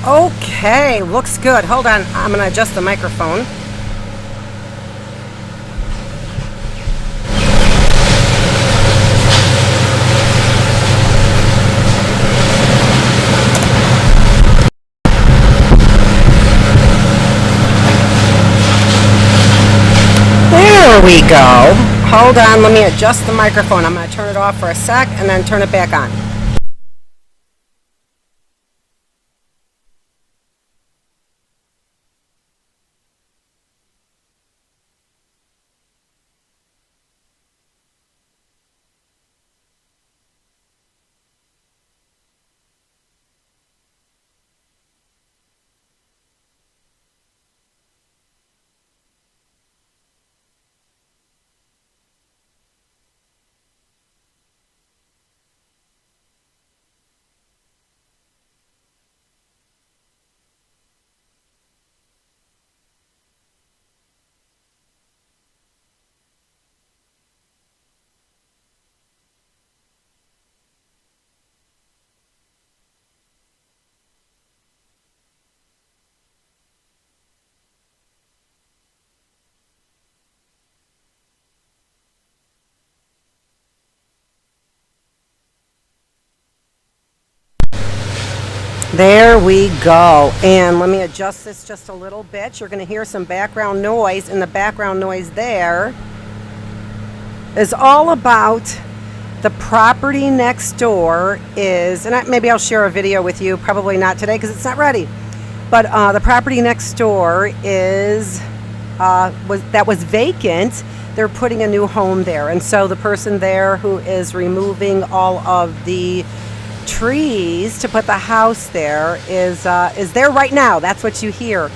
Okay, looks good. Hold on, I'm going to adjust the microphone. There we go. Hold on, let me adjust the microphone. I'm going to turn it off for a sec and then turn it back on. There we go. And let me adjust this just a little bit. You're going to hear some background noise, and the background noise there is all about the property next door is, and maybe I'll share a video with you, probably not today because it's not ready, but the property next door is, was vacant. They're putting a new home there. And so the person there who is removing all of the trees to put the house there is there right now. That's what you hear.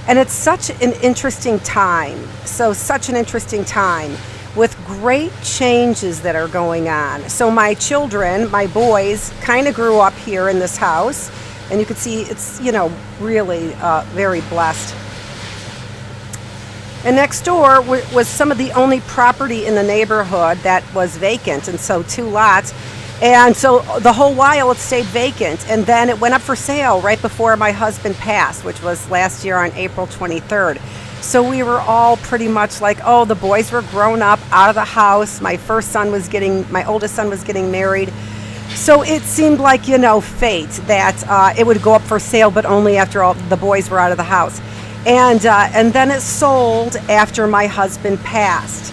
And it's such an interesting time. Such an interesting time with great changes that are going on. So my children, my boys, kind of grew up here in this house. And you can see it's, really very blessed. And next door was some of the only property in the neighborhood that was vacant. And so 2 lots. And so the whole while it stayed vacant, and then it went up for sale right before my husband passed, which was last year on April 23rd. So we were all pretty much like, oh, the boys were grown up, out of the house. My oldest son was getting married. So it seemed like, fate that it would go up for sale, but only after all the boys were out of the house. And then it sold after my husband passed.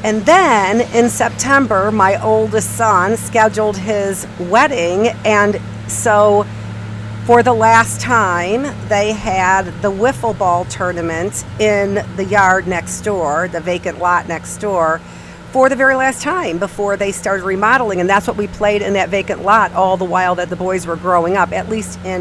And then in September, my oldest son scheduled his wedding. And so for the last time, they had the wiffle ball tournament in the yard next door, the vacant lot next door, for the very last time before they started remodeling. And that's what we played in that vacant lot all the while that the boys were growing up, at least in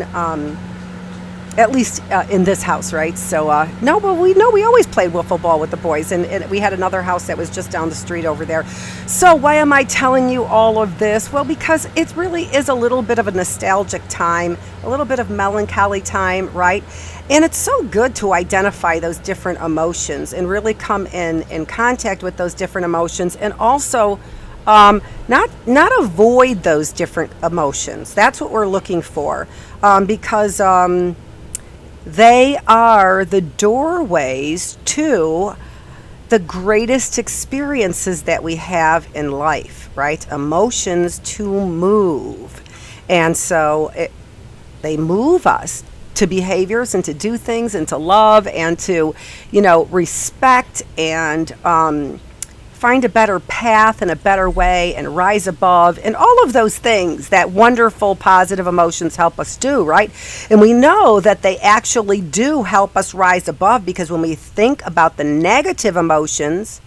this house, right? So, no, but we always played wiffle ball with the boys, and we had another house that was just down the street over there. So why am I telling you all of this? Well, because it really is a little bit of a nostalgic time, a little bit of melancholy time, right? And it's so good to identify those different emotions and really come in contact with those different emotions, and also not avoid those different emotions. That's what we're looking for, because they are the doorways to the greatest experiences that we have in life, right? Emotions to move. And so they move us to behaviors and to do things and to love and to, respect and find a better path and a better way and rise above and all of those things that wonderful positive emotions help us do, right? And we know that they actually do help us rise above, because when we think about the negative emotions,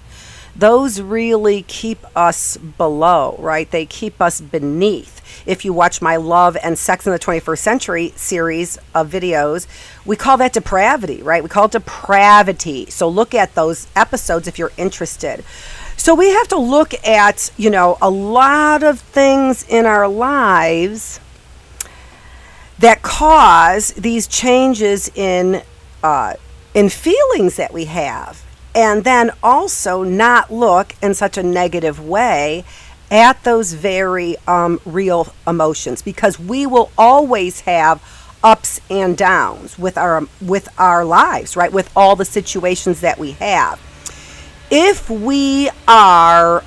those really keep us below, right? They keep us beneath. If you watch my Love and Sex in the 21st Century series of videos, we call that depravity, right? We call it depravity. So look at those episodes if you're interested. So we have to look at, a lot of things in our lives that cause these changes in feelings that we have, and then also not look in such a negative way at those very real emotions, because we will always have ups and downs with our lives, right? With all the situations that we have. If we are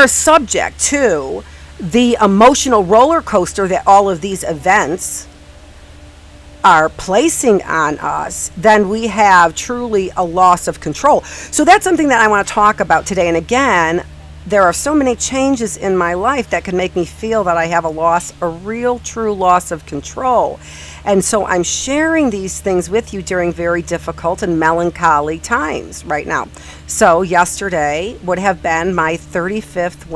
subject to the emotional roller coaster that all of these events are placing on us, then we have truly a loss of control. So that's something that I want to talk about today. And again, there are so many changes in my life that can make me feel that I have a real true loss of control. And so I'm sharing these things with you during very difficult and melancholy times right now. So yesterday would have been my 35th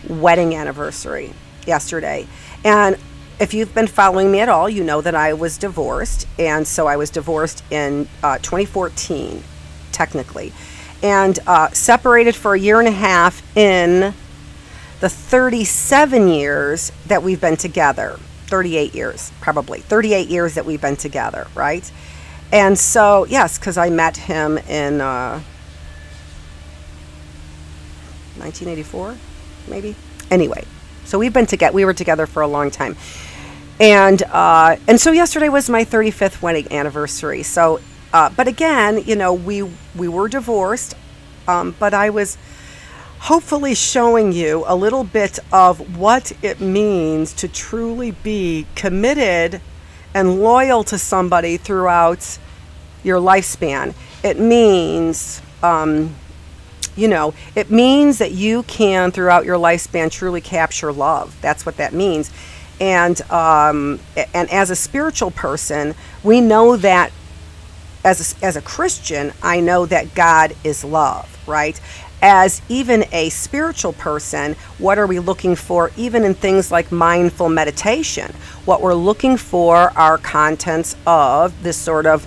wedding anniversary yesterday. And if you've been following me at all, you know that I was divorced. And so I was divorced in 2014, technically, and separated for a year and a half in the 37 years that we've been together. 38 years, probably. 38 years that we've been together, right? And so, yes, because I met him in 1984, maybe? Anyway, so we were together for a long time. And so yesterday was my 35th wedding anniversary. So, but again, we were divorced, but I was hopefully showing you a little bit of what it means to truly be committed and loyal to somebody throughout your lifespan. It means, it means that you can, throughout your lifespan, truly capture love. That's what that means. And as a spiritual person, we know that as a Christian, I know that God is love, right? As even a spiritual person, what are we looking for even in things like mindful meditation? What we're looking for are contents of this sort of,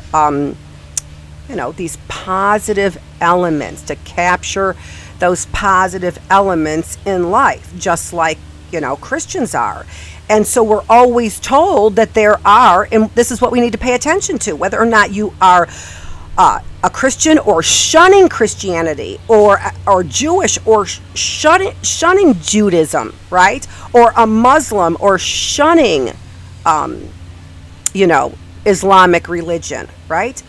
these positive elements, to capture those positive elements in life, just like, Christians are. And so we're always told that there are, and this is what we need to pay attention to, whether or not you are a Christian or shunning Christianity, or Jewish, or shunning Judaism, right? Or a Muslim, or shunning, Islamic religion, right?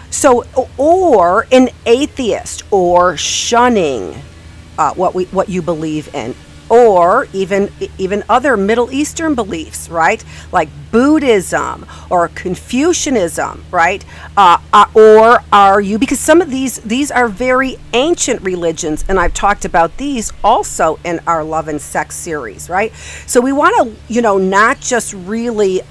So, or an atheist, or shunning what you believe in. Or even other Middle Eastern beliefs, right? Like Buddhism or Confucianism, right? Or are you, because some of these are very ancient religions, and I've talked about these also in our Love and Sex series, right? So we want to, not just really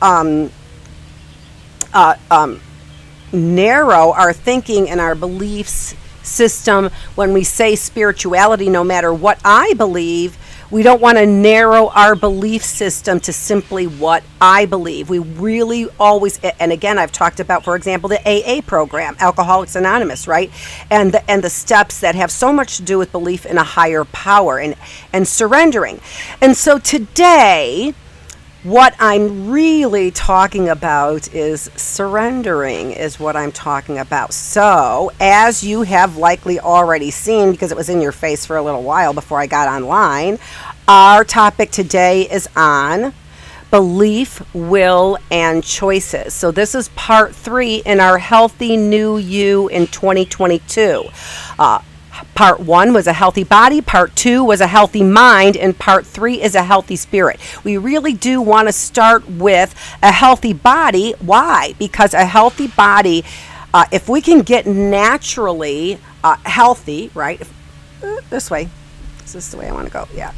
narrow our thinking and our beliefs system when we say spirituality, no matter what I believe. We don't want to narrow our belief system to simply what I believe. We really always, and again, I've talked about, for example, the AA program, Alcoholics Anonymous, right? And the steps that have so much to do with belief in a higher power and surrendering. And so today, what I'm really talking about is surrendering, is what I'm talking about. So, as you have likely already seen, because it was in your face for a little while before I got online, our topic today is on belief, will, and choices. So this is part 3 in our Healthy New You in 2022. Part 1 was a healthy body, part 2 was a healthy mind, and part 3 is a healthy spirit. We really do want to start with a healthy body. Why? Because a healthy body, if we can get naturally healthy, right? This way. Is this the way I want to go? Yeah.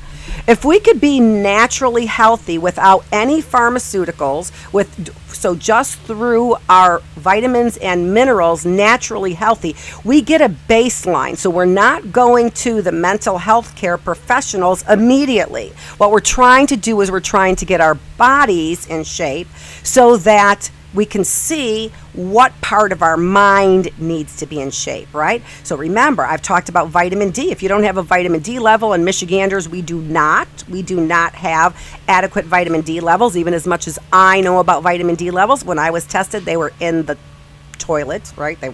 If we could be naturally healthy without any pharmaceuticals, so just through our vitamins and minerals, naturally healthy, we get a baseline. So we're not going to the mental health care professionals immediately. What we're trying to do is we're trying to get our bodies in shape so that we can see what part of our mind needs to be in shape, right? So remember, I've talked about vitamin D. If you don't have a vitamin D level, and Michiganders, we do not have adequate vitamin D levels, even as much as I know about vitamin D levels. When I was tested, they were in the toilet, right? They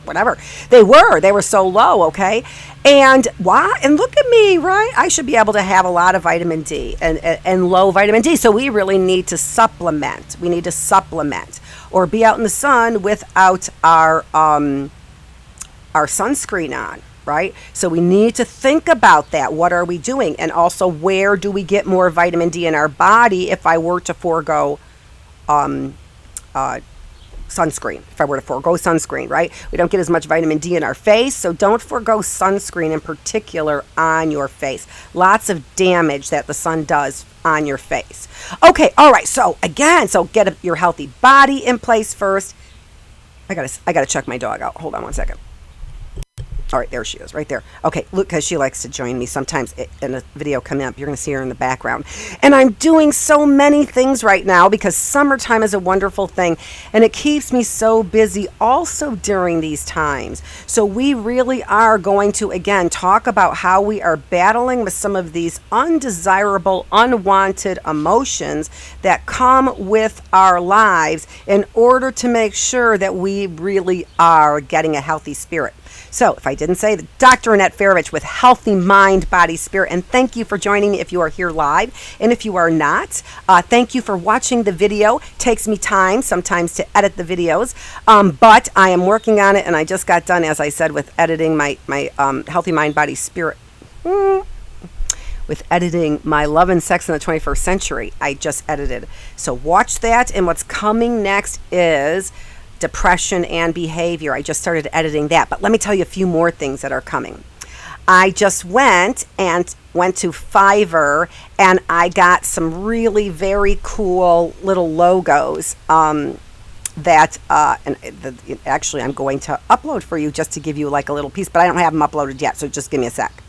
whatever. They were so low, okay? And why? And look at me, right? I should be able to have a lot of vitamin D and low vitamin D. So we really need to supplement. We need to supplement or be out in the sun without our sunscreen on, right? So we need to think about that. What are we doing? And also, where do we get more vitamin D in our body if I were to forego sunscreen? If I were to forego sunscreen, right? We don't get as much vitamin D in our face, so don't forego sunscreen in particular on your face. Lots of damage that the sun does on your face. Okay, all right. So again, get your healthy body in place first. I gotta check my dog out. Hold on one second. All right, there she is, right there. Okay, look, because she likes to join me sometimes in a video coming up. You're going to see her in the background. And I'm doing so many things right now because summertime is a wonderful thing, and it keeps me so busy also during these times. So we really are going to, again, talk about how we are battling with some of these undesirable, unwanted emotions that come with our lives in order to make sure that we really are getting a healthy spirit. So, if I didn't say, Dr. Annette Farovich with Healthy Mind, Body, Spirit. And thank you for joining me if you are here live. And if you are not, thank you for watching the video. Takes me time sometimes to edit the videos, but I am working on it. And I just got done, as I said, with editing my Healthy Mind, Body, Spirit. With editing my Love and Sex in the 21st Century. I just edited. So watch that. And what's coming next is depression and behavior. I just started editing that, but let me tell you a few more things that are coming. I just went to Fiverr and I got some really very cool little logos actually I'm going to upload for you just to give you like a little piece, but I don't have them uploaded yet, so just give me a sec.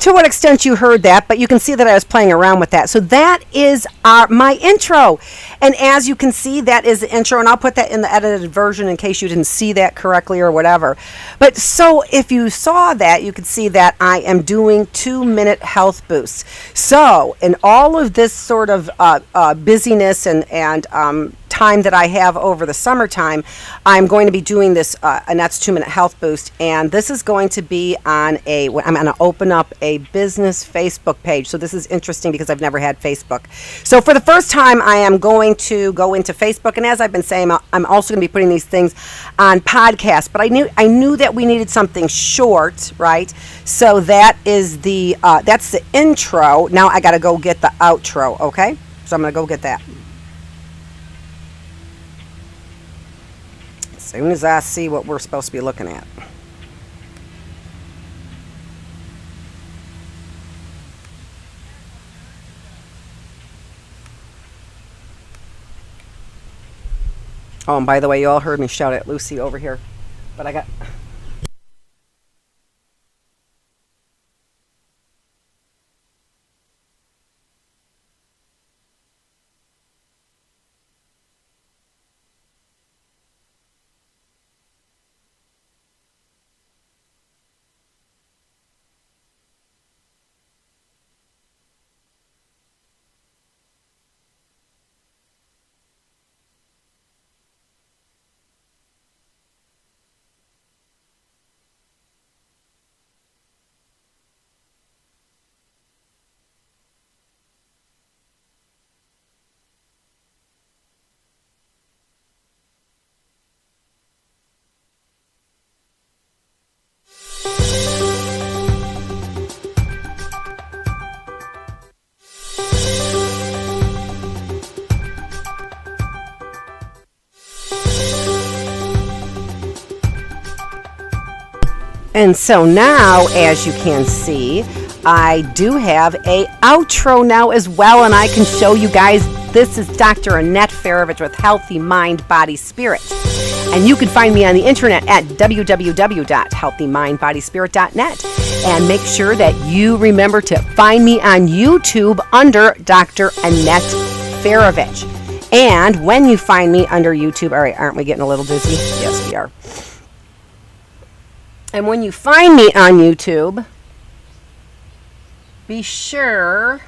To what extent you heard that, but you can see that I was playing around with that. So that is my intro. And as you can see, that is the intro. And I'll put that in the edited version in case you didn't see that correctly or whatever. But so if you saw that, you could see that I am doing 2-minute health boosts. So in all of this sort of busyness and time that I have over the summertime, I'm going to be doing this Annette's 2-minute health boost, and this is going to be on I'm going to open up a business Facebook page. So this is interesting because I've never had Facebook. So for the first time, I am going to go into Facebook, and as I've been saying, I'm also going to be putting these things on podcasts. But I knew that we needed something short, right? So that is that's the intro. Now I got to go get the outro. Okay, so I'm going to go get that. As soon as I see what we're supposed to be looking at. Oh, and by the way, you all heard me shout at Lucy over here, but I got... And so now, as you can see, I do have a outro now as well, and I can show you guys. This is Dr. Annette Farovich with Healthy Mind, Body, Spirit. And you can find me on the internet at www.healthymindbodyspirit.net. And make sure that you remember to find me on YouTube under Dr. Annette Farovich. And when you find me under YouTube, all right, aren't we getting a little dizzy? Yes, we are. And when you find me on YouTube, be sure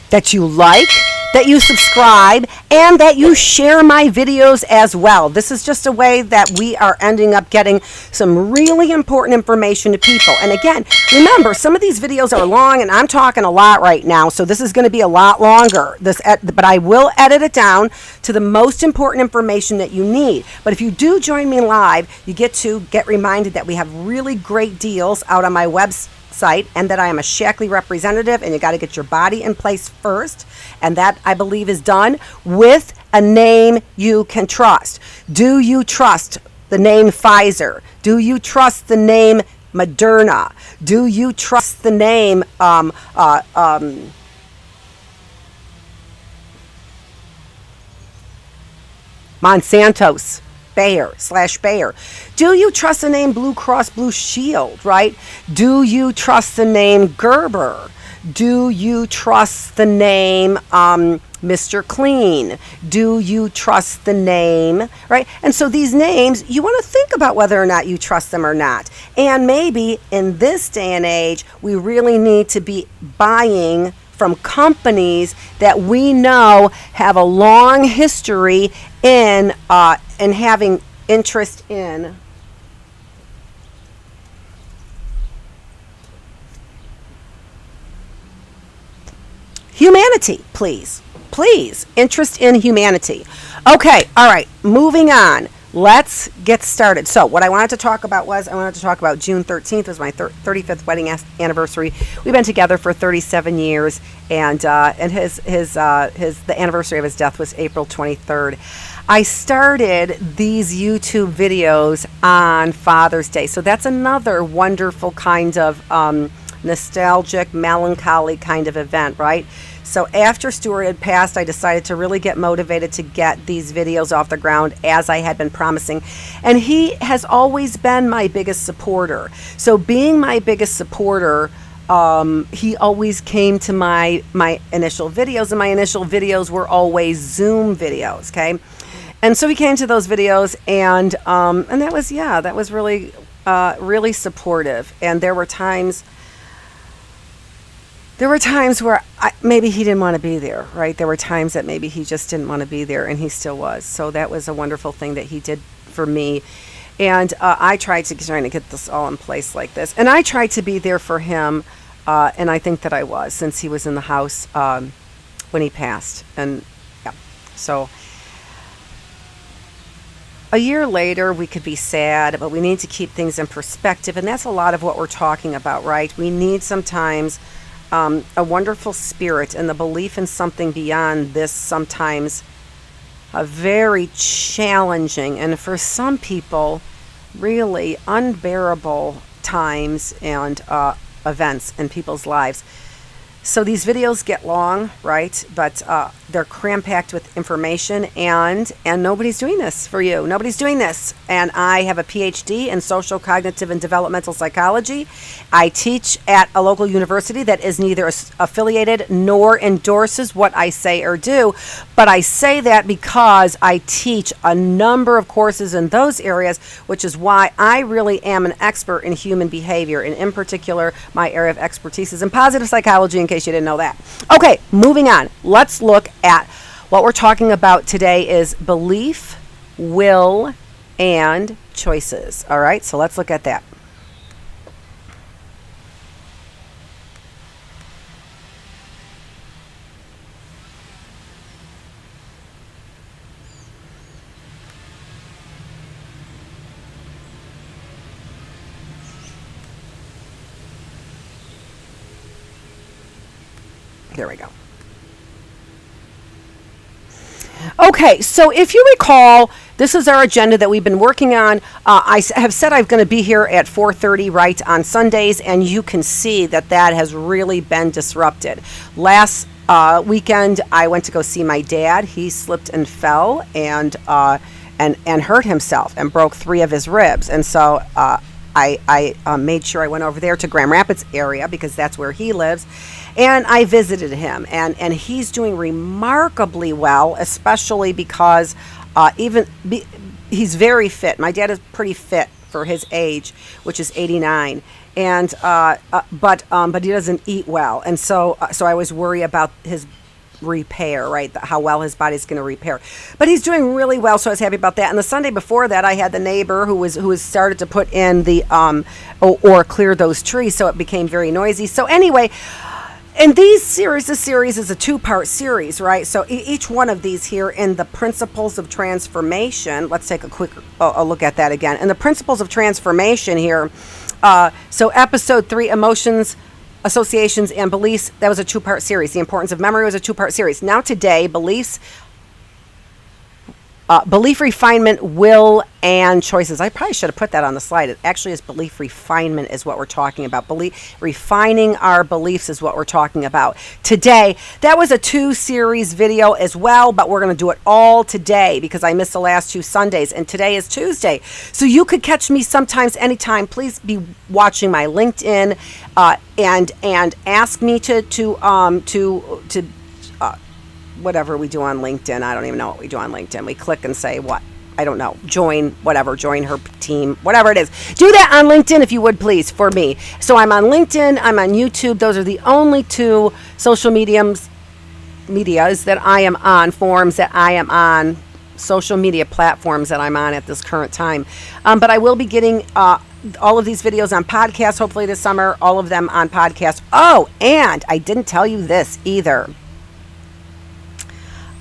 that you like, that you subscribe, and that you share my videos as well. This is just a way that we are ending up getting some really important information to people. And again, remember, some of these videos are long, and I'm talking a lot right now, so this is going to be a lot longer. But I will edit it down to the most important information that you need. But if you do join me live, you get reminded that we have really great deals out on my website, and that I am a Shackley representative, and you got to get your body in place first, and that I believe is done with a name you can trust. Do you trust the name Pfizer? Do you trust the name Moderna? Do you trust the name Monsanto's? Bayer. Do you trust the name Blue Cross Blue Shield, right? Do you trust the name Gerber? Do you trust the name Mr. Clean? Do you trust the name, right? And so these names, you want to think about whether or not you trust them or not. And maybe in this day and age, we really need to be buying from companies that we know have a long history in having interest in humanity, please. Interest in humanity. Okay, all right, moving on. Let's get started. So what I wanted to talk about June 13th was my 35th wedding anniversary. We've been together for 37 years, and the anniversary of his death was April 23rd. I started these YouTube videos on Father's Day, so that's another wonderful kind of nostalgic, melancholy kind of event, right? So after Stuart had passed, I decided to really get motivated to get these videos off the ground as I had been promising. And he has always been my biggest supporter. So being my biggest supporter he always came to my initial videos, and my initial videos were always Zoom videos, okay? And so he came to those videos, and that was really really supportive. And there were times where maybe he didn't want to be there, right? There were times that maybe he just didn't want to be there, and he still was. So that was a wonderful thing that he did for me. And I tried to get this all in place like this. And I tried to be there for him, and I think that I was, since he was in the house when he passed. And yeah, so a year later, we could be sad, but we need to keep things in perspective. And that's a lot of what we're talking about, right? We need sometimes a wonderful spirit and the belief in something beyond this, sometimes a very challenging and for some people really unbearable times and events in people's lives. So these videos get long, right? But they're cram-packed with information, and nobody's doing this for you. Nobody's doing this. And I have a PhD in social, cognitive, and developmental psychology. I teach at a local university that is neither affiliated nor endorses what I say or do. But I say that because I teach a number of courses in those areas, which is why I really am an expert in human behavior. And in particular, my area of expertise is in positive psychology, in case you didn't know that. Okay, moving on. Let's look at what we're talking about today is belief, will, and choices. All right, so let's look at that. There we go. Okay, so if you recall, this is our agenda that we've been working on. I have said I'm going to be here at 4:30 right on Sundays, and you can see that has really been disrupted. Last weekend, I went to go see my dad. He slipped and fell and hurt himself and broke 3 of his ribs, and so I made sure I went over there to Grand Rapids area because that's where he lives. And I visited him, and he's doing remarkably well, especially because he's very fit. My dad is pretty fit for his age, which is 89, and but he doesn't eat well, and so I was worried about his repair, right? How well his body's going to repair. But he's doing really well, so I was happy about that. And the Sunday before that, I had the neighbor who was started to put in the or clear those trees, so it became very noisy. So anyway. And this series is a 2-part series, right? So each one of these here in the principles of transformation, let's take a quick look at that again. And the principles of transformation here, so episode 3, emotions, associations, and beliefs, that was a 2-part series. The importance of memory was a 2-part series. Now today, belief, refinement, will, and choices. I probably should have put that on the slide. It actually is belief refinement is what we're talking about. Refining our beliefs is what we're talking about. Today, that was a 2-series video as well, but we're going to do it all today because I missed the last 2 Sundays, and today is Tuesday. So you could catch me sometimes, anytime. Please be watching my LinkedIn and ask me to whatever we do on LinkedIn. I don't even know what we do on LinkedIn. We click and say what? I don't know. Join her team, whatever it is. Do that on LinkedIn if you would, please, for me. So I'm on LinkedIn. I'm on YouTube. Those are the only 2 social medias that I am on, forums that I am on, social media platforms that I'm on at this current time. But I will be getting all of these videos on podcast, hopefully this summer, all of them on podcast. Oh, and I didn't tell you this either.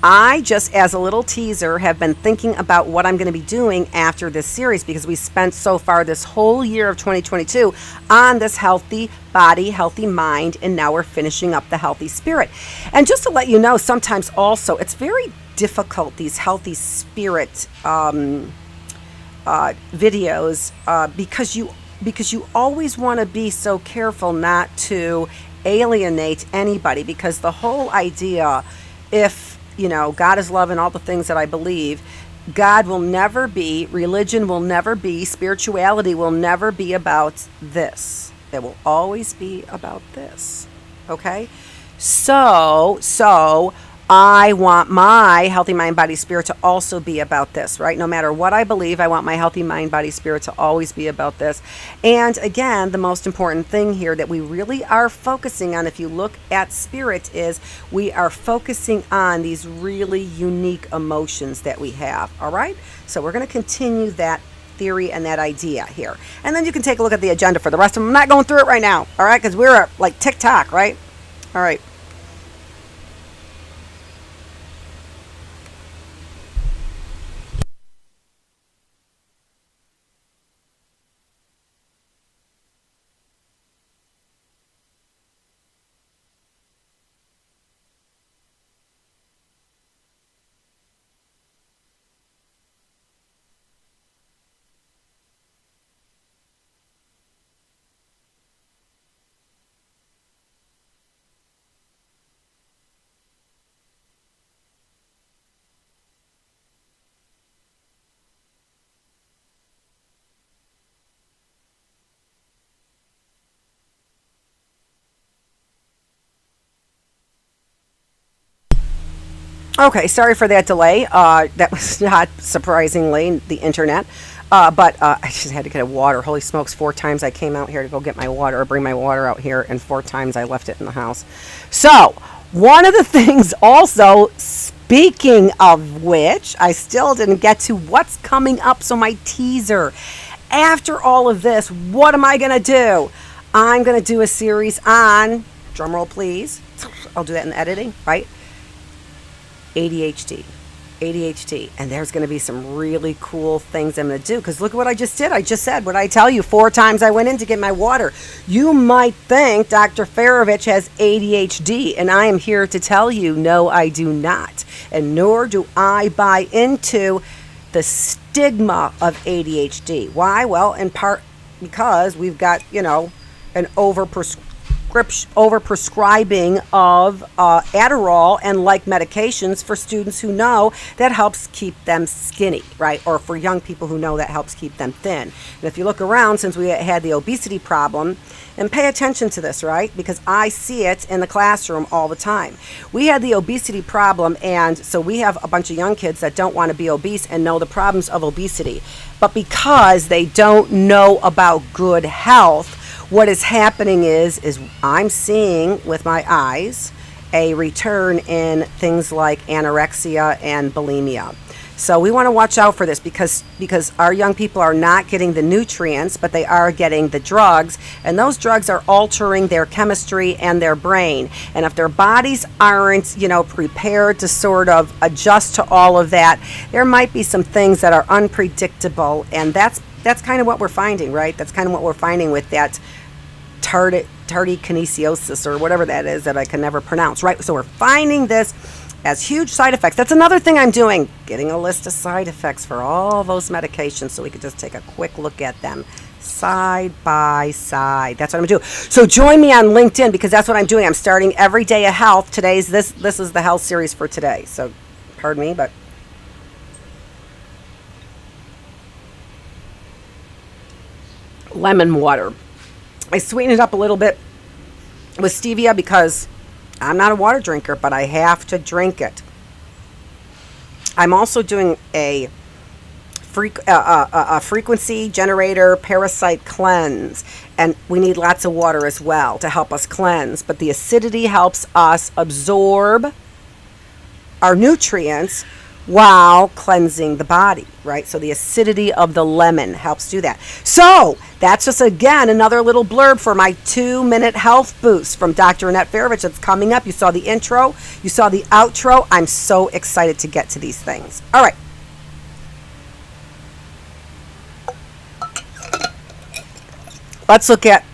I just, as a little teaser, have been thinking about what I'm going to be doing after this series because we spent so far this whole year of 2022 on this healthy body, healthy mind, and now we're finishing up the healthy spirit. And just to let you know, sometimes also it's very difficult, these healthy spirit videos, because you always want to be so careful not to alienate anybody, because the whole idea, if God is love and all the things that I believe, God will never be, religion will never be, spirituality will never be about this. It will always be about this. Okay? So I want my healthy mind, body, spirit to also be about this, right? No matter what I believe, I want my healthy mind, body, spirit to always be about this. And again, the most important thing here that we really are focusing on, if you look at spirit, is we are focusing on these really unique emotions that we have, all right? So we're going to continue that theory and that idea here. And then you can take a look at the agenda for the rest of them. I'm not going through it right now, all right? Because we're like TikTok, right? All right. Okay, sorry for that delay. That was not surprisingly the internet. But I just had to get a water. Holy smokes, 4 times I came out here to go get my water or bring my water out here, and 4 times I left it in the house. So, one of the things also, speaking of which, I still didn't get to what's coming up. So, my teaser. After all of this, what am I going to do? I'm going to do a series on, drumroll please, I'll do that in editing, right? ADHD. ADHD. And there's going to be some really cool things I'm going to do. Because look at what I just did. I just said, what I tell you, 4 times I went in to get my water. You might think Dr. Farovich has ADHD. And I am here to tell you, no, I do not. And nor do I buy into the stigma of ADHD. Why? Well, in part because we've got, an overprescribing of Adderall and like medications for students who know that helps keep them skinny, right? Or for young people who know that helps keep them thin. And if you look around, since we had the obesity problem, and pay attention to this, right? Because I see it in the classroom all the time. We had the obesity problem, and so we have a bunch of young kids that don't want to be obese and know the problems of obesity. But because they don't know about good health, what is happening is I'm seeing with my eyes a return in things like anorexia and bulimia. So we want to watch out for this because our young people are not getting the nutrients, but they are getting the drugs, and those drugs are altering their chemistry and their brain. And if their bodies aren't, prepared to sort of adjust to all of that, there might be some things that are unpredictable, and that's kind of what we're finding, right? That's kind of what we're finding with that tardikinesiosis or whatever that is that I can never pronounce, right? So we're finding this as huge side effects. That's another thing I'm doing, getting a list of side effects for all those medications so we could just take a quick look at them side by side. That's what I'm going to do. So join me on LinkedIn because that's what I'm doing. I'm starting every day of health. Today's this is the health series for today. So pardon me, but lemon water. I sweeten it up a little bit with stevia because I'm not a water drinker, but I have to drink it. I'm also doing a frequency generator parasite cleanse, and we need lots of water as well to help us cleanse. But the acidity helps us absorb our nutrients while cleansing the body, right? So the acidity of the lemon helps do that. So that's just, again, another little blurb for my 2-minute health boost from Dr. Annette Farovich that's coming up. You saw the intro, you saw the outro. I'm so excited to get to these things. All right. Let's look at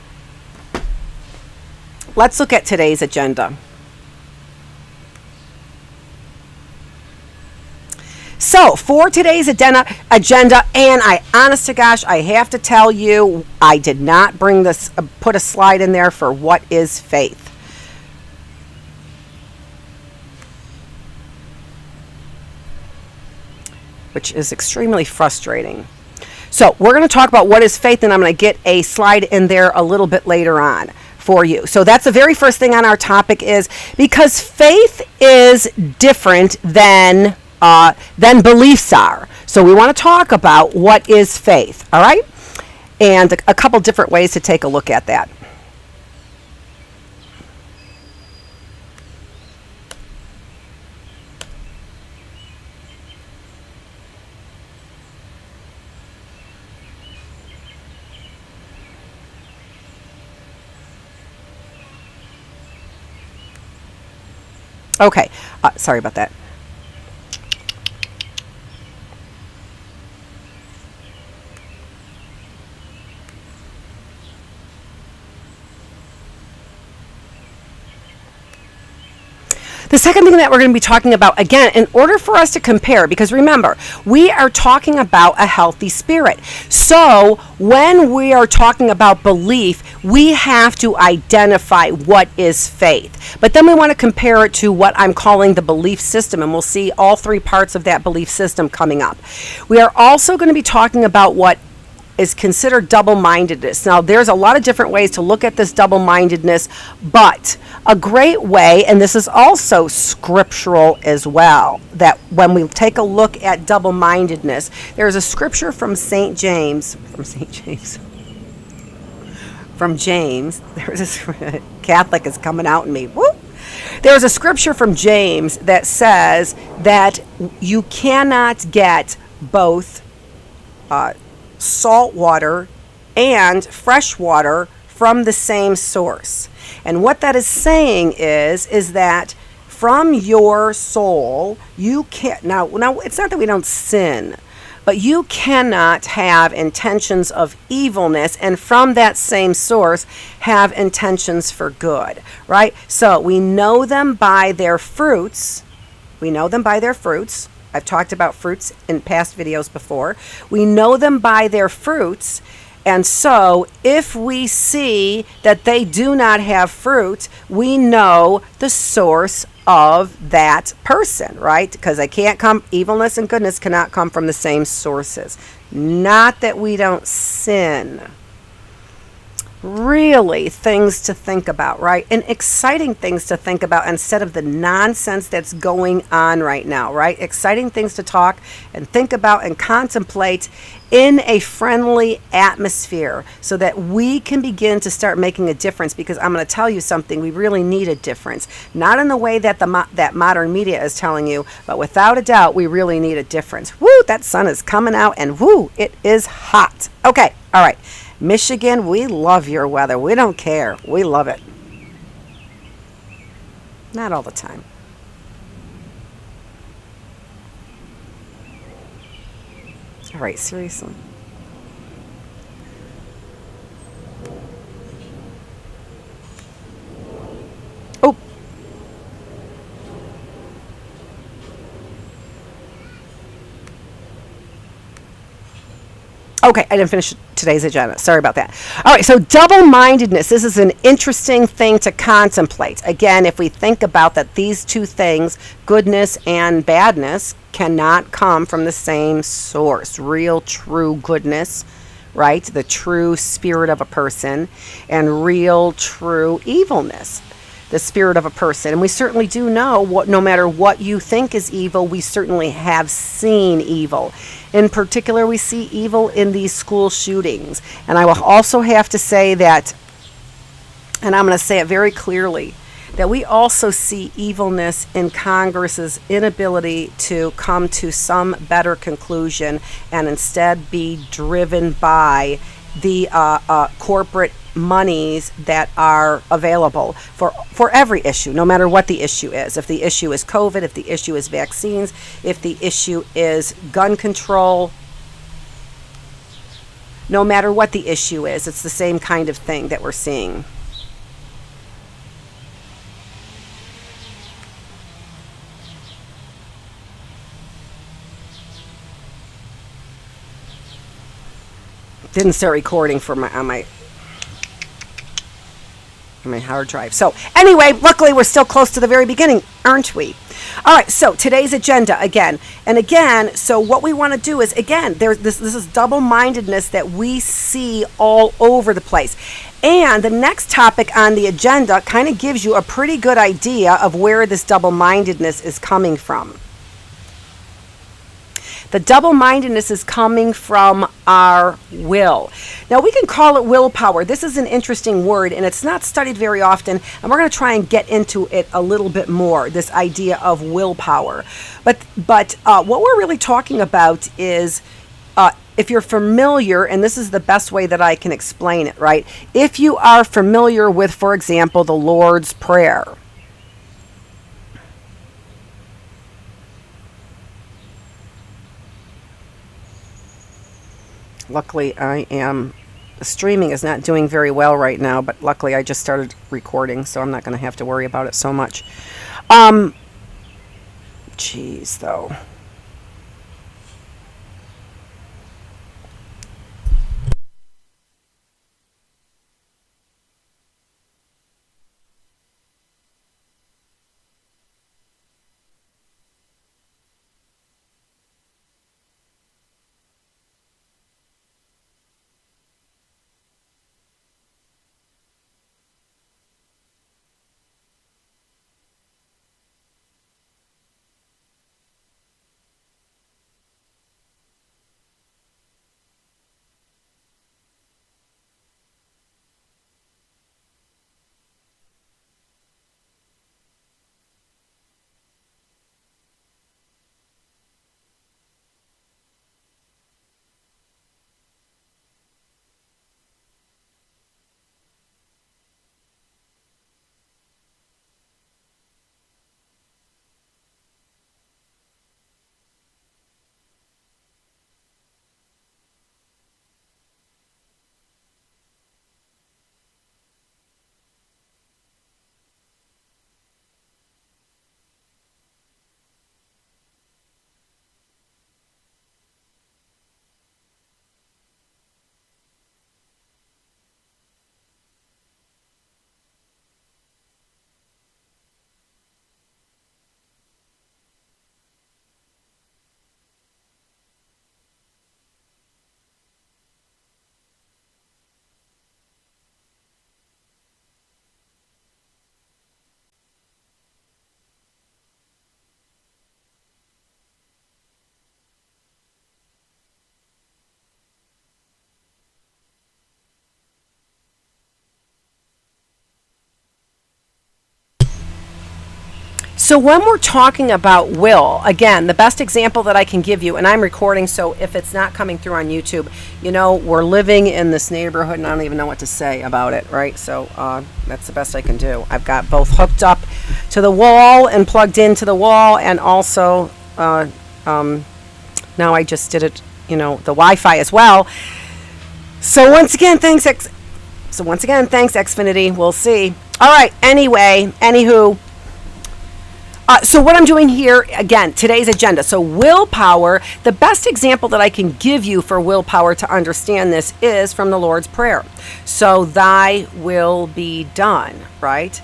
today's agenda. So for today's agenda, and I, honest to gosh, I have to tell you, I did not bring this, put a slide in there for what is faith. Which is extremely frustrating. So we're going to talk about what is faith, and I'm going to get a slide in there a little bit later on for you. So that's the very first thing on our topic, is because faith is different than beliefs are. So we want to talk about what is faith, all right? And a couple different ways to take a look at that. Okay, sorry about that. The second thing that we're going to be talking about, again, in order for us to compare, because remember, we are talking about a healthy spirit. So when we are talking about belief, we have to identify what is faith. But then we want to compare it to what I'm calling the belief system, and we'll see all three parts of that belief system coming up. We are also going to be talking about what is considered double-mindedness. Now, there's a lot of different ways to look at this double-mindedness, but a great way, and this is also scriptural as well, that when we take a look at double-mindedness, there's a scripture from James, there's a Catholic is coming out in me, woo! There's a scripture from James that says that you cannot get both salt water and fresh water from the same source. And what that is saying is that from your soul, you can't, now it's not that we don't sin, but you cannot have intentions of evilness and from that same source have intentions for good, right? So we know them by their fruits. I've talked about fruits in past videos before. We know them by their fruits. And so if we see that they do not have fruit, we know the source of that person, right? Because evilness and goodness cannot come from the same sources. Not that we don't sin. Really things to think about, right? And exciting things to think about instead of the nonsense that's going on right now, right? Exciting things to talk and think about and contemplate in a friendly atmosphere so that we can begin to start making a difference, because I'm going to tell you something, we really need a difference. Not in the way that that modern media is telling you, but without a doubt, we really need a difference. Woo, that sun is coming out and woo, it is hot. Okay, all right. Michigan, we love your weather. We don't care. We love it. Not all the time. All right, seriously. Oh. Okay, I didn't finish today's agenda. Sorry about that. All right, so double-mindedness. This is an interesting thing to contemplate. Again, if we think about that these two things, goodness and badness, cannot come from the same source. Real, true goodness, right? The true spirit of a person, and real, true evilness. The spirit of a person. And we certainly do know no matter what you think is evil, we certainly have seen evil. In particular, we see evil in these school shootings. And I will also have to say that, and I'm going to say it very clearly, that we also see evilness in Congress's inability to come to some better conclusion and instead be driven by the corporate monies that are available for every issue, no matter what the issue is. If the issue is COVID, if the issue is vaccines, if the issue is gun control, no matter what the issue is, it's the same kind of thing that we're seeing. Didn't start recording for on my hard drive. So anyway, luckily we're still close to the very beginning, aren't we? All right, so today's agenda again. And again, so what we want to do is, again, this is double-mindedness that we see all over the place. And the next topic on the agenda kind of gives you a pretty good idea of where this double-mindedness is coming from. The double-mindedness is coming from our will. Now, we can call it willpower. This is an interesting word, and it's not studied very often, and we're going to try and get into it a little bit more, this idea of willpower. But what we're really talking about is, if you're familiar, and this is the best way that I can explain it, right? If you are familiar with, for example, the Lord's Prayer. Luckily, the streaming is not doing very well right now, but luckily I just started recording, so I'm not going to have to worry about it so much. Geez, though. So when we're talking about will, again, the best example that I can give you, and I'm recording, so if it's not coming through on YouTube, we're living in this neighborhood, and I don't even know what to say about it, right? So that's the best I can do. I've got both hooked up to the wall and plugged into the wall, and also now I just did it, the Wi-Fi as well. So once again, thanks Xfinity. We'll see. All right. Anywho. So what I'm doing here, again, today's agenda. So willpower, the best example that I can give you for willpower to understand this is from the Lord's Prayer. So thy will be done, right?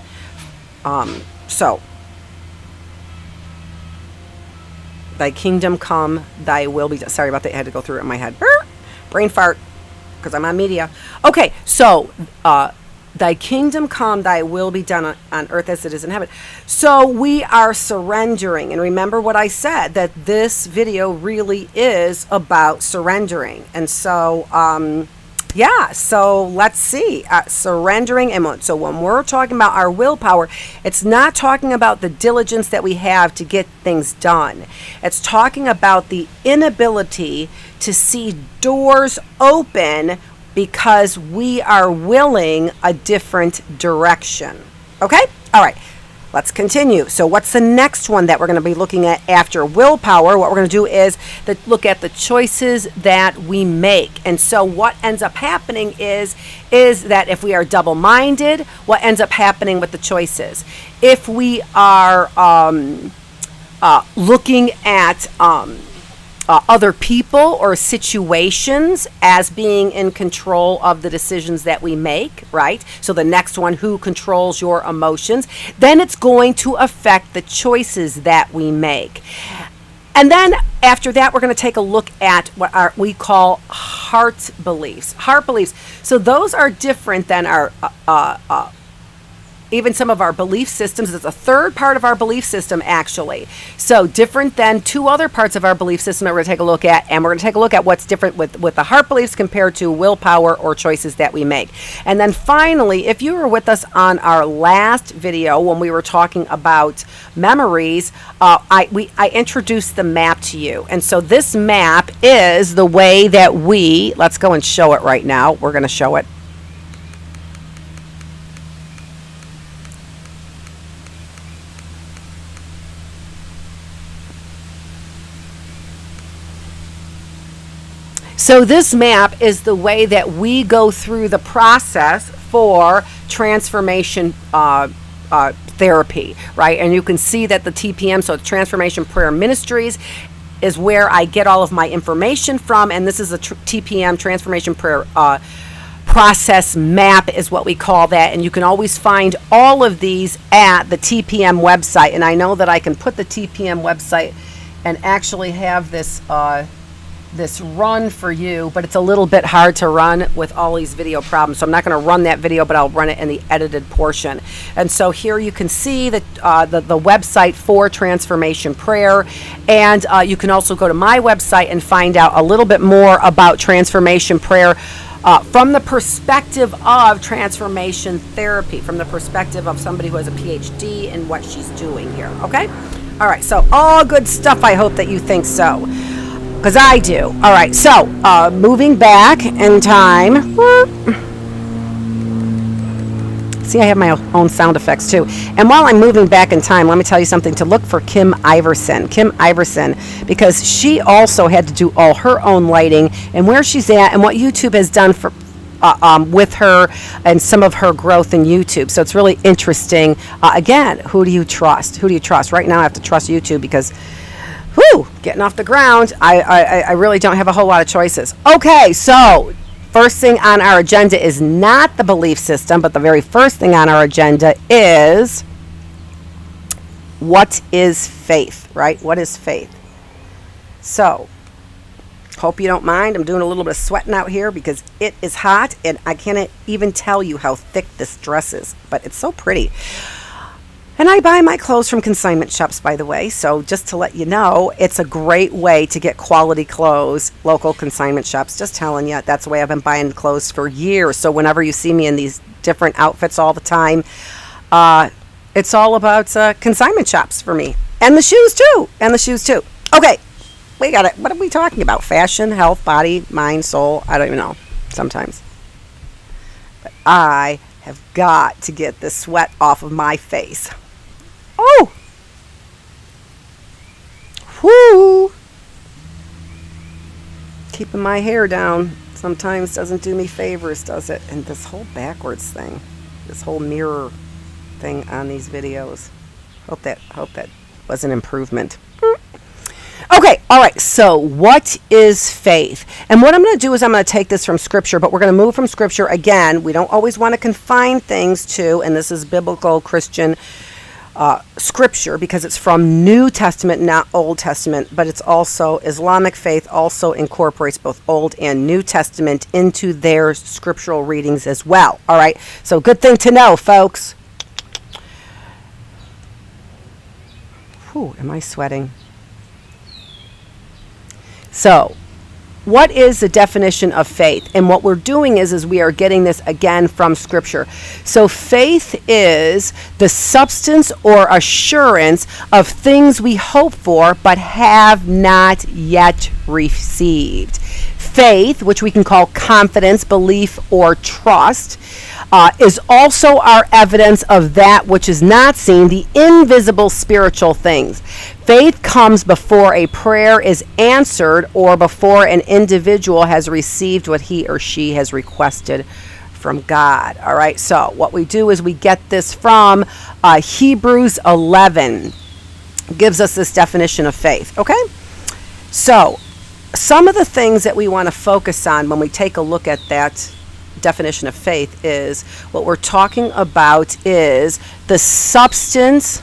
So thy kingdom come, thy will be done. Sorry about that. I had to go through it in my head. Brain fart, because I'm on media. Okay, so thy kingdom come, thy will be done on earth as it is in heaven. So we are surrendering. And remember what I said, that this video really is about surrendering. And so, so let's see. Surrendering. And so when we're talking about our willpower, it's not talking about the diligence that we have to get things done. It's talking about the inability to see doors open because we are willing a different direction. Okay? All right. Let's continue. So what's the next one that we're going to be looking at after willpower? What we're going to do is look at the choices that we make. And so what ends up happening is that if we are double-minded, what ends up happening with the choices? If we are looking at other people or situations as being in control of the decisions that we make, right? So the next one, who controls your emotions, then it's going to affect the choices that we make. And then after that, we're going to take a look at what we call heart beliefs. Heart beliefs. So those are different than our even some of our belief systems. It's a third part of our belief system, actually. So different than two other parts of our belief system that we're going to take a look at. And we're going to take a look at what's different with the heart beliefs compared to willpower or choices that we make. And then finally, if you were with us on our last video when we were talking about memories, I introduced the map to you. And so this map is the way that let's go and show it right now. We're going to show it. So this map is the way that we go through the process for transformation therapy, right? And you can see that the TPM, so Transformation Prayer Ministries, is where I get all of my information from. And this is a TPM, Transformation Prayer Process Map is what we call that. And you can always find all of these at the TPM website. And I know that I can put the TPM website and actually have this run for you, but it's a little bit hard to run with all these video problems. So I'm not going to run that video, but I'll run it in the edited portion. And so here you can see the website for Transformation Prayer. And you can also go to my website and find out a little bit more about Transformation Prayer from the perspective of transformation therapy, from the perspective of somebody who has a PhD in what she's doing here. Okay? All right. So all good stuff. I hope that you think so. Because I do. All right, so moving back in time. See, I have my own sound effects too. And while I'm moving back in time, let me tell you something to look for Kim Iverson, because she also had to do all her own lighting and where she's at and what YouTube has done for with her and some of her growth in YouTube. So it's really interesting. Again, who do you trust? Who do you trust? Right now I have to trust YouTube because getting off the ground, I really don't have a whole lot of choices. Okay, so first thing on our agenda is not the belief system, but the very first thing on our agenda is what is faith, right? What is faith? So, hope you don't mind. I'm doing a little bit of sweating out here because it is hot and I can't even tell you how thick this dress is, but it's so pretty. And I buy my clothes from consignment shops, by the way. So just to let you know, it's a great way to get quality clothes, local consignment shops. Just telling you, that's the way I've been buying clothes for years. So whenever you see me in these different outfits all the time, it's all about consignment shops for me. And the shoes too. Okay, we got it. What are we talking about? Fashion, health, body, mind, soul? I don't even know sometimes. But I have got to get the sweat off of my face. Oh! Whoo! Keeping my hair down sometimes doesn't do me favors, does it? And this whole backwards thing, this whole mirror thing on these videos. Hope that was an improvement. Okay, all right, so what is faith? And what I'm going to do is I'm going to take this from Scripture, but we're going to move from Scripture again. We don't always want to confine things to, and this is biblical Christian Scripture because it's from New Testament, not Old Testament, but it's also, Islamic faith also incorporates both Old and New Testament into their scriptural readings as well. All right, so good thing to know, folks. Whew, am I sweating? So, what is the definition of faith? And what we're doing is we are getting this again from Scripture. So faith is the substance or assurance of things we hope for but have not yet received. Faith, which we can call confidence, belief, or trust, is also our evidence of that which is not seen, the invisible spiritual things. Faith comes before a prayer is answered or before an individual has received what he or she has requested from God. All right, so what we do is we get this from Hebrews 11. Gives us this definition of faith, okay? So, some of the things that we want to focus on when we take a look at that definition of faith is what we're talking about is the substance,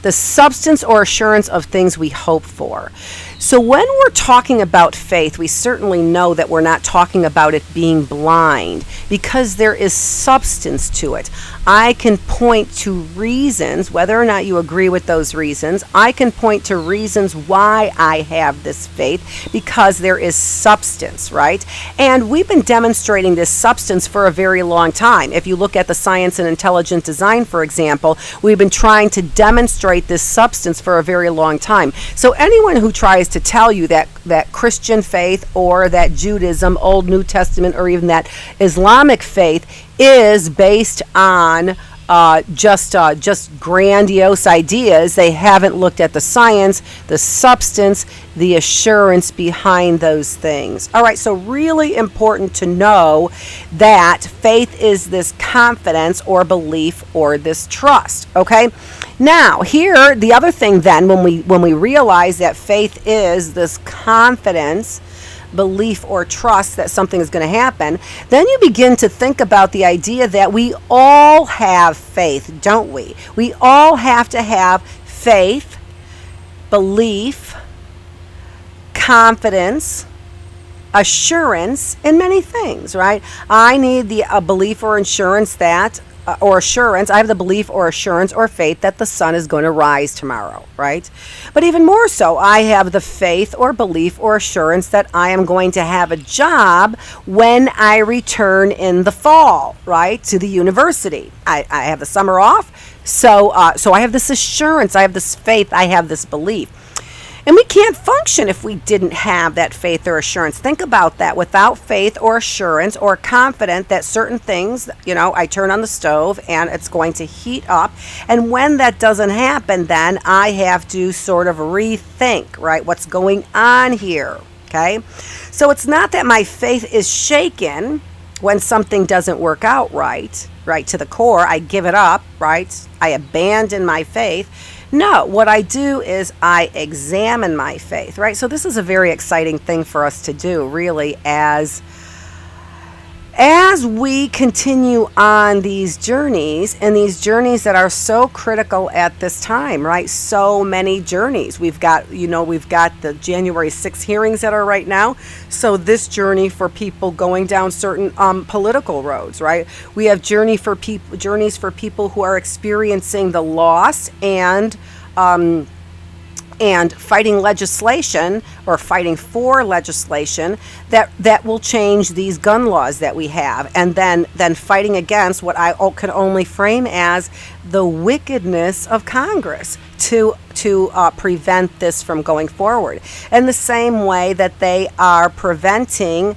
the substance or assurance of things we hope for. So when we're talking about faith, we certainly know that we're not talking about it being blind, because there is substance to it. I can point to reasons, whether or not you agree with those reasons, I can point to reasons why I have this faith, because there is substance, right? And we've been demonstrating this substance for a very long time. If you look at the Science and Intelligent Design, for example, we've been trying to demonstrate this substance for a very long time. So anyone who tries to tell you that Christian faith or that Judaism, Old New Testament, or even that Islamic faith is based on just grandiose ideas, they haven't looked at the science, the substance, the assurance behind those things. All right, so really important to know that faith is this confidence or belief or this trust, okay? Now, here, the other thing then, when we realize that faith is this confidence, belief, or trust that something is going to happen, then you begin to think about the idea that we all have faith, don't we? We all have to have faith, belief, confidence, assurance in many things, right? I need the belief or assurance that I have the belief or assurance or faith that the sun is going to rise tomorrow, right? But even more so, I have the faith or belief or assurance that I am going to have a job when I return in the fall, right, to the university. I have the summer off, so I have this assurance, I have this faith, I have this belief. And we can't function if we didn't have that faith or assurance. Think about that. Without faith or assurance or confident that certain things, I turn on the stove and it's going to heat up. And when that doesn't happen, then I have to sort of rethink, right, what's going on here, okay? So it's not that my faith is shaken when something doesn't work out right to the core. I give it up, right? I abandon my faith. No, what I do is I examine my faith, right? So this is a very exciting thing for us to do, really, as we continue on these journeys, and these journeys that are so critical at this time, right? So many journeys. We've got the January 6th hearings that are right now. So this journey for people going down certain political roads, right? We have journeys for people who are experiencing the loss and fighting legislation or fighting for legislation that will change these gun laws that we have, and then fighting against what I can only frame as the wickedness of Congress to prevent this from going forward. In the same way that they are preventing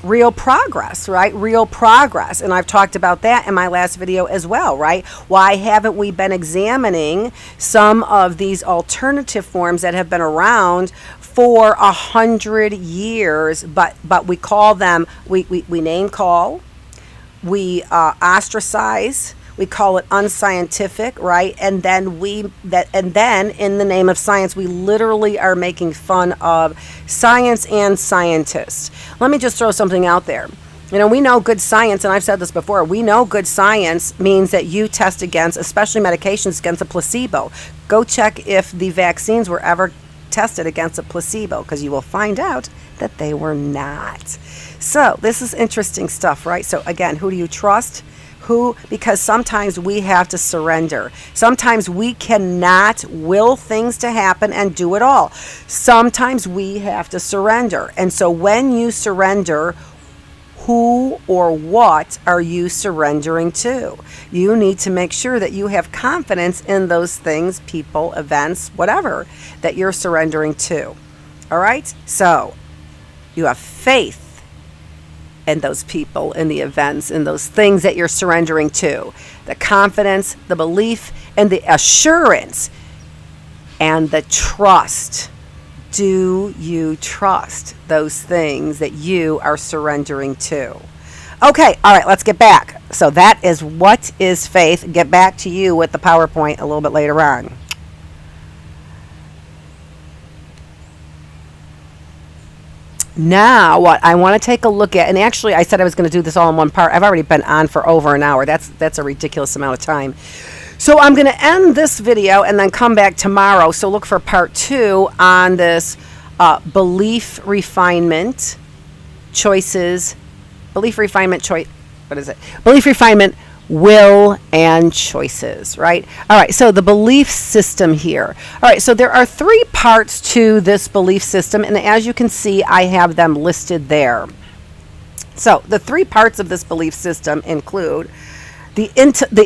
real progress, right? Real progress. And I've talked about that in my last video as well, right? Why haven't we been examining some of these alternative forms that have been around for 100 years, but we call them, we name call, we ostracize, we call it unscientific, right? And then in the name of science, we literally are making fun of science and scientists. Let me just throw something out there. We know good science, and I've said this before, we know good science means that you test against, especially medications, against a placebo. Go check if the vaccines were ever tested against a placebo, because you will find out that they were not. So this is interesting stuff, right? So again, who do you trust? Because sometimes we have to surrender. Sometimes we cannot will things to happen and do it all. Sometimes we have to surrender. And so when you surrender, who or what are you surrendering to? You need to make sure that you have confidence in those things, people, events, whatever, that you're surrendering to. All right? So you have faith and those people and the events and those things that you're surrendering to. The confidence, the belief, and the assurance, and the trust. Do you trust those things that you are surrendering to? Okay, all right, let's get back. So that is what is faith. Get back to you with the PowerPoint a little bit later on. Now, what I want to take a look at, and actually I said I was going to do this all in one part. I've already been on for over an hour. That's a ridiculous amount of time. So I'm going to end this video and then come back tomorrow. So look for part 2 on this belief refinement choices, belief refinement choice. What is it? Belief refinement, will, and choices, right? All right, so the belief system here. All right, so there are 3 parts to this belief system, and as you can see, I have them listed there. So the 3 parts of this belief system include the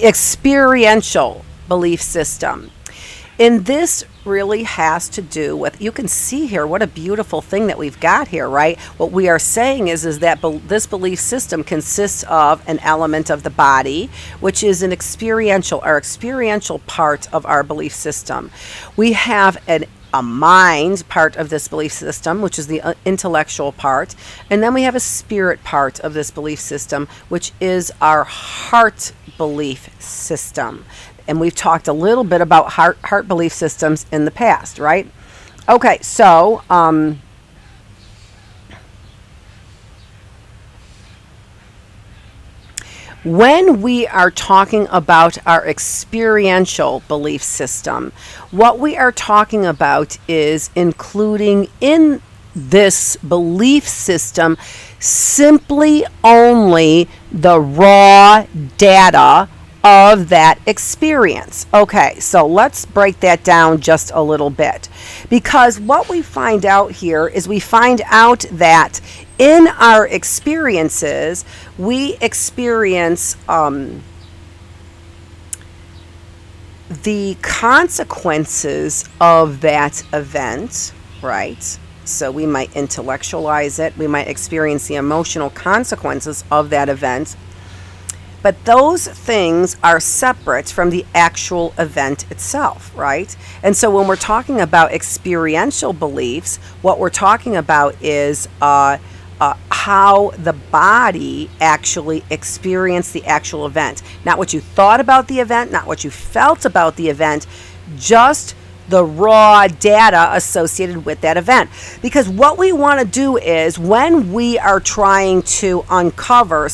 experiential belief system. And this really has to do with, you can see here what a beautiful thing that we've got here, right? What we are saying is that this belief system consists of an element of the body, which is our experiential part of our belief system. We have a mind part of this belief system, which is the intellectual part, and then we have a spirit part of this belief system, which is our heart belief system. And we've talked a little bit about heart belief systems in the past, right? Okay, so when we are talking about our experiential belief system, what we are talking about is including in this belief system simply only the raw data of that experience. Okay, so let's break that down just a little bit, because what we find out here is we find out that in our experiences, we experience the consequences of that event, right? So we might intellectualize it, we might experience the emotional consequences of that event, but those things are separate from the actual event itself, right? And so when we're talking about experiential beliefs, what we're talking about is how the body actually experienced the actual event. Not what you thought about the event, not what you felt about the event, just the raw data associated with that event. Because what we want to do is, when we are trying to uncover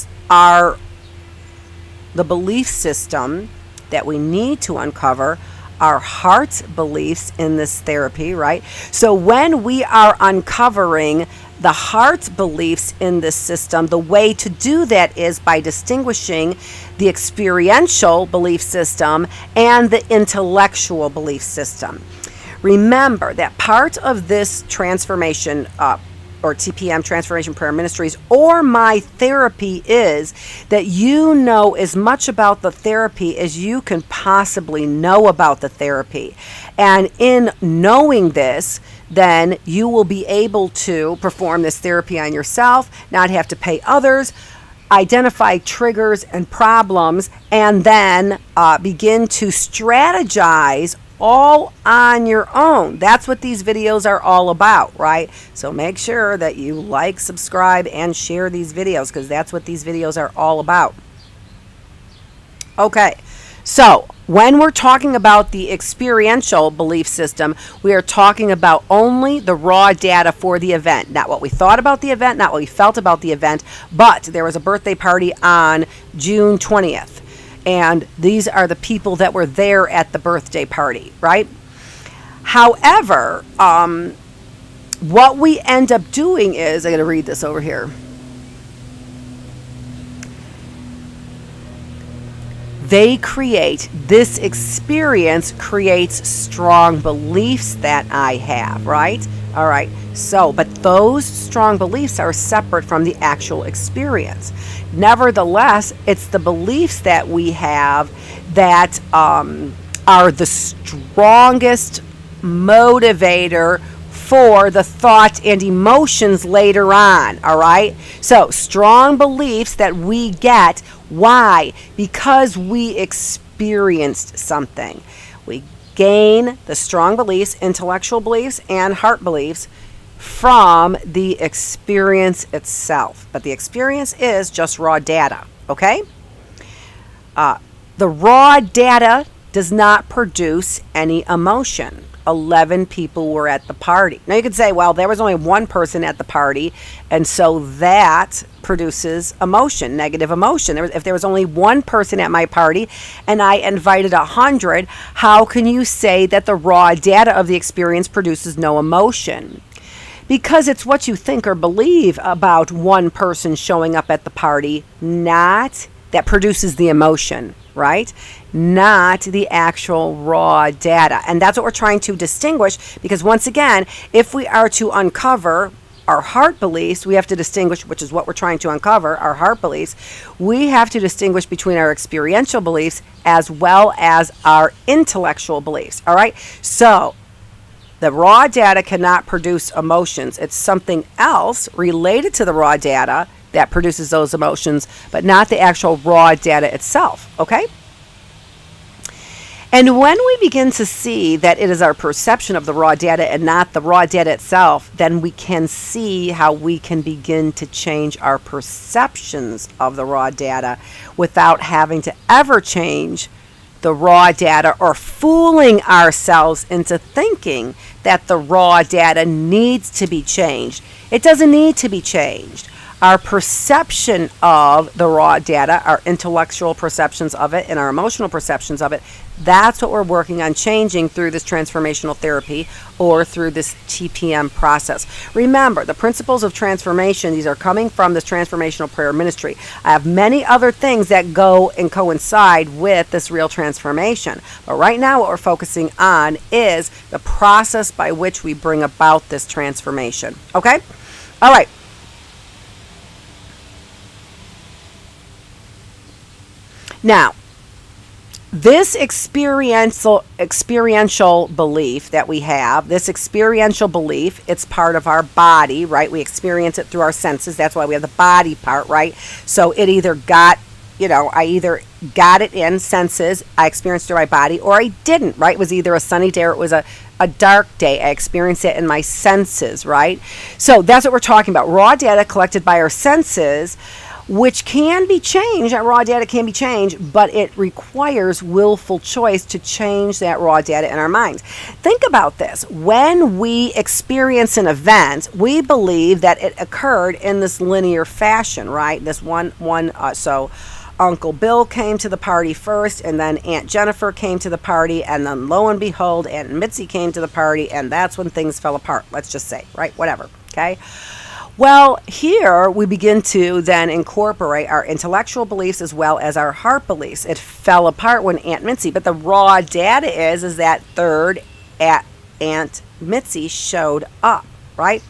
the belief system that we need to uncover, our heart beliefs in this therapy, right? So when we are uncovering the heart beliefs in this system, the way to do that is by distinguishing the experiential belief system and the intellectual belief system. Remember that part of this transformation or TPM, Transformation Prayer Ministries, or my therapy is that you know as much about the therapy as you can possibly know about the therapy. And in knowing this, then you will be able to perform this therapy on yourself, not have to pay others, identify triggers and problems, and then begin to strategize all on your own. That's what these videos are all about, right? So make sure that you like, subscribe, and share these videos, because that's what these videos are all about. Okay, so when we're talking about the experiential belief system, we are talking about only the raw data for the event, not what we thought about the event, not what we felt about the event, but there was a birthday party on June 20th. And these are the people that were there at the birthday party, right? However, what we end up doing is, I got to read this over here. This experience creates strong beliefs that I have, right? All right. So, but those strong beliefs are separate from the actual experience. Nevertheless, it's the beliefs that we have that are the strongest motivator for the thought and emotions later on. All right. So strong beliefs that we get. Why? Because we experienced something. We gain the strong beliefs, intellectual beliefs, and heart beliefs from the experience itself. But the experience is just raw data, okay? The raw data does not produce any emotion, 11 people were at the party. Now you could say, well, there was only one person at the party, and so that produces emotion, negative emotion. If there was only one person at my party and I invited 100, how can you say that the raw data of the experience produces no emotion? Because it's what you think or believe about one person showing up at the party, not that produces the emotion, right? Not the actual raw data. And that's what we're trying to distinguish, because once again, if we are to uncover our heart beliefs, we have to distinguish, which is what we're trying to uncover, our heart beliefs. We have to distinguish between our experiential beliefs as well as our intellectual beliefs, all right? So the raw data cannot produce emotions. It's something else related to the raw data that produces those emotions, but not the actual raw data itself, okay? And when we begin to see that it is our perception of the raw data and not the raw data itself, then we can see how we can begin to change our perceptions of the raw data without having to ever change the raw data or fooling ourselves into thinking that the raw data needs to be changed. It doesn't need to be changed. Our perception of the raw data, our intellectual perceptions of it and our emotional perceptions of it, that's what we're working on changing through this transformational therapy or through this TPM process. Remember, the principles of transformation, these are coming from this Transformational Prayer Ministry. I have many other things that go and coincide with this real transformation. But right now what we're focusing on is the process by which we bring about this transformation. Okay? All right. Now, this experiential belief that we have, this experiential belief, it's part of our body, right? We experience it through our senses. That's why we have the body part, right? So it either got, I either got it in senses, I experienced it through my body, or I didn't, right? It was either a sunny day or it was a dark day. I experienced it in my senses, right? So that's what we're talking about. Raw data collected by our senses, which can be changed. That raw data can be changed, but it requires willful choice to change that raw data in our minds. Think about this. When we experience an event, we believe that it occurred in this linear fashion, right? This so Uncle Bill came to the party first, and then Aunt Jennifer came to the party, and then lo and behold, Aunt Mitzi came to the party, and that's when things fell apart. Let's just say, right? Whatever, okay? Well, here we begin to then incorporate our intellectual beliefs as well as our heart beliefs. It fell apart when Aunt Mitzi, but the raw data is that third Aunt Mitzi showed up, right?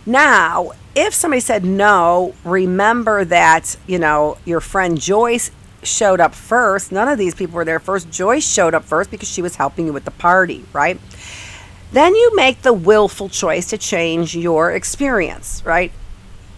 Now, if somebody said no, remember that, your friend Joyce showed up first. None of these people were there first. Joyce showed up first because she was helping you with the party, right? Then you make the willful choice to change your experience, right?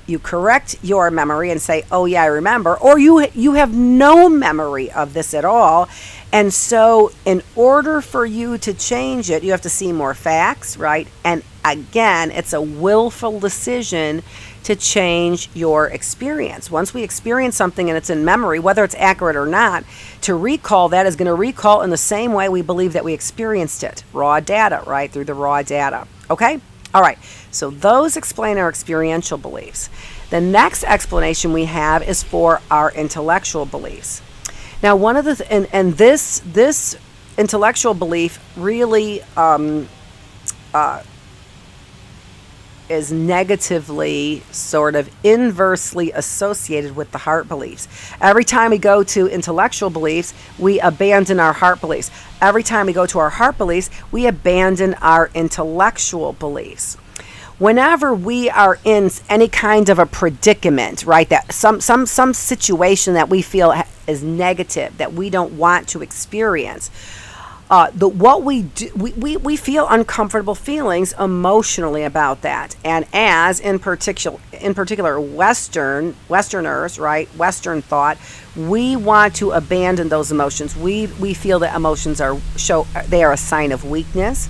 You correct your memory and say, oh yeah, I remember. Or you have no memory of this at all. And so in order for you to change it, you have to see more facts, right? And again, it's a willful decision to change your experience. Once we experience something and it's in memory, whether it's accurate or not, to recall that is going to recall in the same way we believe that we experienced it. Raw data, right? Through the raw data. Okay? All right. So those explain our experiential beliefs. The next explanation we have is for our intellectual beliefs. Now, one of the and this intellectual belief really is negatively, sort of inversely associated with the heart beliefs. Every time we go to intellectual beliefs, we abandon our heart beliefs. Every time we go to our heart beliefs, we abandon our intellectual beliefs. Whenever we are in any kind of a predicament, right, that some situation that we feel is negative, that we don't want to experience, we feel uncomfortable feelings emotionally about that. And as in particular Westerners, right, Western thought, we want to abandon those emotions. We feel that emotions are a sign of weakness.